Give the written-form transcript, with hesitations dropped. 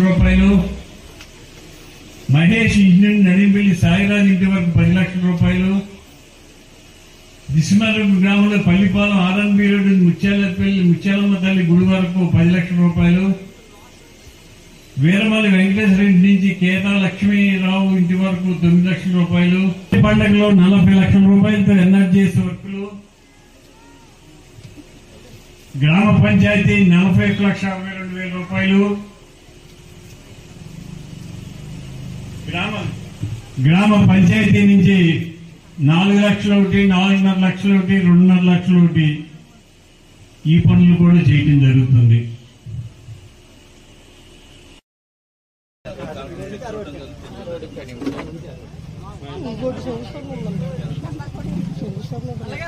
రూపాయలు, మహేష్ ఇంజనీర్ నడింపల్లి సాయిరాజ్ ఇంటి వరకు 10 లక్షల రూపాయలు, దిశమరం గ్రామంలో పల్లిపాలెం ఆర్ఎన్బి రోడ్డు ముత్యాలమ్మ తల్లి గుడి వరకు 10 లక్షల రూపాయలు, వీరమల్లి వెంకటేశ్వర ఇంటి నుంచి కేతా లక్ష్మీరావు ఇంటి వరకు 9 లక్షల రూపాయలు, పండుగలో 40 లక్షల రూపాయలతో ఎన్ఆర్జీఎస్ వర్కులు, గ్రామ పంచాయతీ 41,62,000 రూపాయలు, గ్రామ పంచాయతీ నుంచి 4 లక్షల ఒకటి, 4.5 లక్షల ఒకటి, 2.5 లక్షల ఒకటి ఈ పనులు కూడా చేయడం జరుగుతుంది. అలాగే